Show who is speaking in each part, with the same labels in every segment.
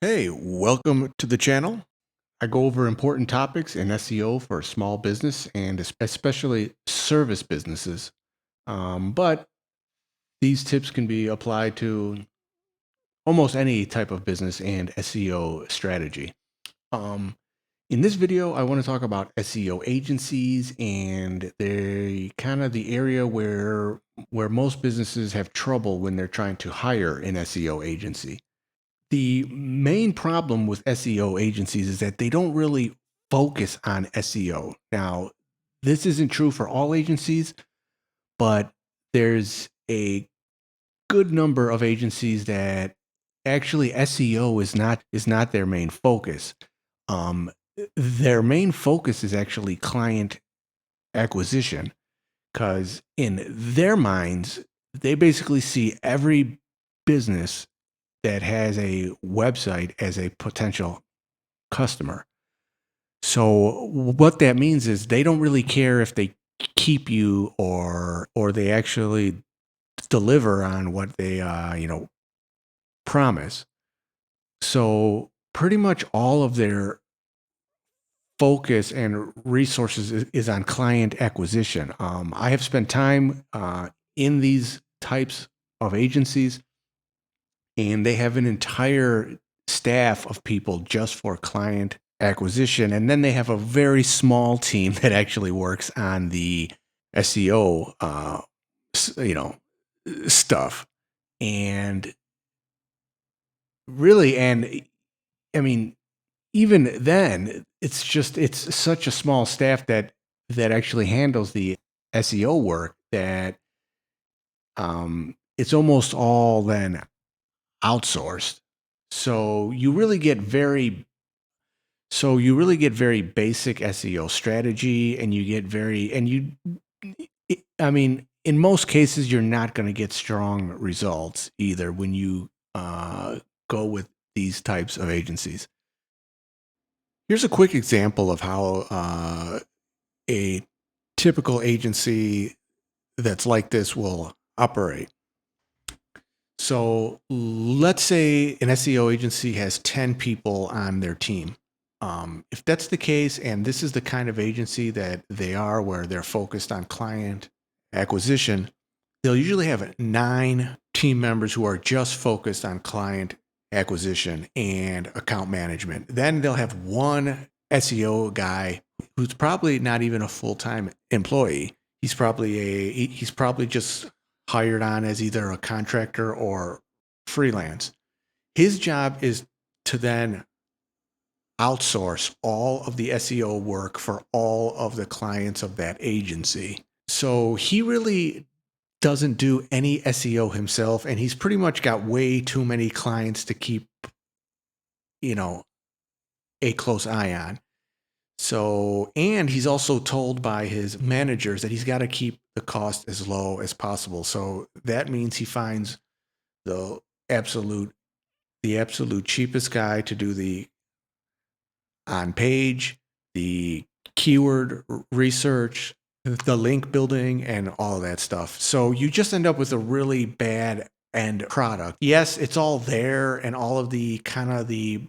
Speaker 1: Hey, welcome to the channel. I go over important topics in SEO for small business and especially service businesses. But these tips can be applied to almost any type of business and SEO strategy. Um, in this video, I want to talk about SEO agencies and they kind of the area where most businesses have trouble when they're trying to hire an SEO agency. The main problem with SEO agencies is that they don't really focus on SEO. Now, this isn't true for all agencies, but there's a good number of agencies that actually SEO is not their main focus. Um, their main focus is actually client acquisition because in their minds, they basically see every business that has a website as a potential customer. So what that means is they don't really care if they keep you or they actually deliver on what they promise. So pretty much all of their focus and resources is on client acquisition. I have spent time in these types of agencies, and they have an entire staff of people just for client acquisition. And then they have a very small team that actually works on the SEO, stuff. And really, and I mean, even then, it's such a small staff that actually handles the SEO work that it's almost all then outsourced. So you really get very basic SEO strategy, and you get very and you I mean, in most cases you're not going to get strong results either when you go with these types of agencies. Here's a quick example of how a typical agency that's like this will operate. So let's say an SEO agency has 10 people on their team. If that's the case, and this is the kind of agency that they are, where they're focused on client acquisition, they'll usually have 9 team members who are just focused on client acquisition and account management. Then they'll have one SEO guy who's probably not even a full-time employee. He's probably just hired on as either a contractor or freelance. His job is to then outsource all of the SEO work for all of the clients of that agency. So he really doesn't do any SEO himself, and he's pretty much got way too many clients to keep, you know, a close eye on. So, and he's also told by his managers that he's got to keep the cost as low as possible. So that means he finds the absolute cheapest guy to do the on page, the keyword research, the link building, and all of that stuff. So you just end up with a really bad end product. Yes, it's all there, and all of the kind of the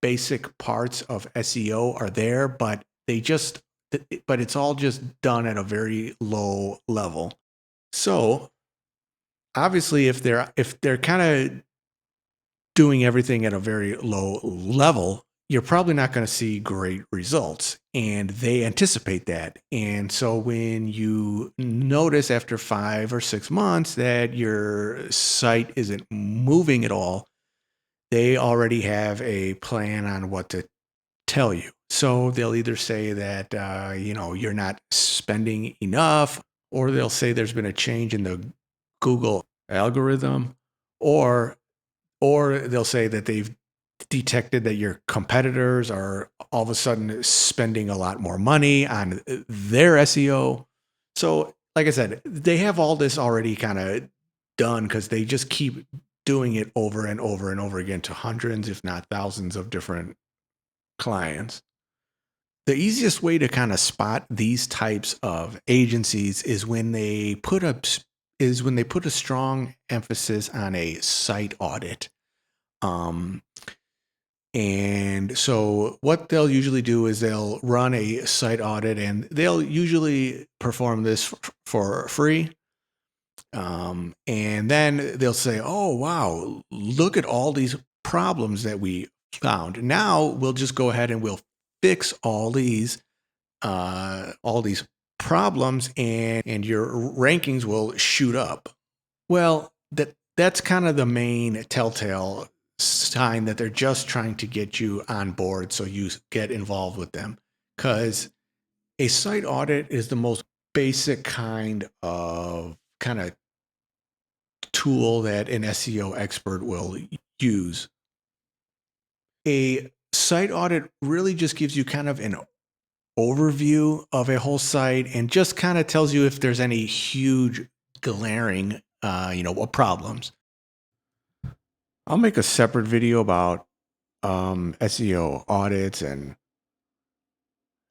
Speaker 1: basic parts of SEO are there, but it's all just done at a very low level. So obviously, if they're kind of doing everything at a very low level, you're probably not going to see great results. And they anticipate that. And so when you notice after 5 or 6 months that your site isn't moving at all, they already have a plan on what to tell you. So they'll either say that, you're not spending enough, or they'll say there's been a change in the Google algorithm, or they'll say that they've detected that your competitors are all of a sudden spending a lot more money on their SEO. So, like I said, they have all this already kind of done because they just keep doing it over and over and over again to hundreds, if not thousands, of different clients. The easiest way to kind of spot these types of agencies is when they put a strong emphasis on a site audit. Um, And so what they'll usually do is they'll run a site audit, and they'll usually perform this for free. And then they'll say, oh, wow, look at all these problems that we found. Now we'll just go ahead and we'll fix all these problems, and your rankings will shoot up. Well, that's kind of the main telltale sign that they're just trying to get you on board so you get involved with them. Because a site audit is the most basic kind of tool that an SEO expert will use. A site audit really just gives you kind of an overview of a whole site and just kind of tells you if there's any huge glaring problems. I'll make a separate video about SEO audits and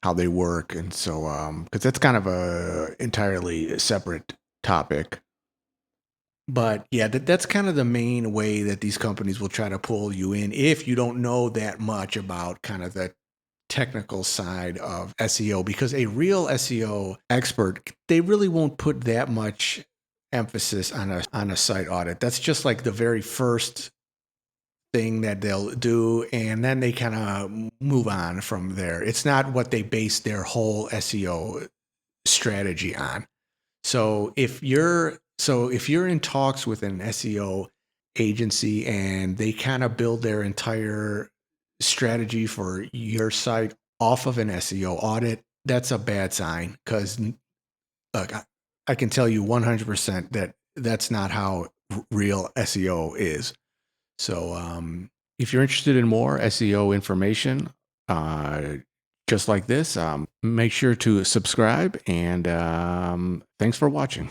Speaker 1: how they work, and so because that's kind of a entirely separate topic. But yeah, that's kind of the main way that these companies will try to pull you in if you don't know that much about kind of the technical side of SEO, because a real SEO expert, they really won't put that much emphasis on a site audit. That's just like the very first thing that they'll do, and then they kind of move on from there. It's not what they base their whole SEO strategy on. So if you're in talks with an SEO agency and they kind of build their entire strategy for your site off of an SEO audit, that's a bad sign, because look, I can tell you 100% that that's not how real SEO is. So if you're interested in more SEO information, uh, just like this, make sure to subscribe, and thanks for watching.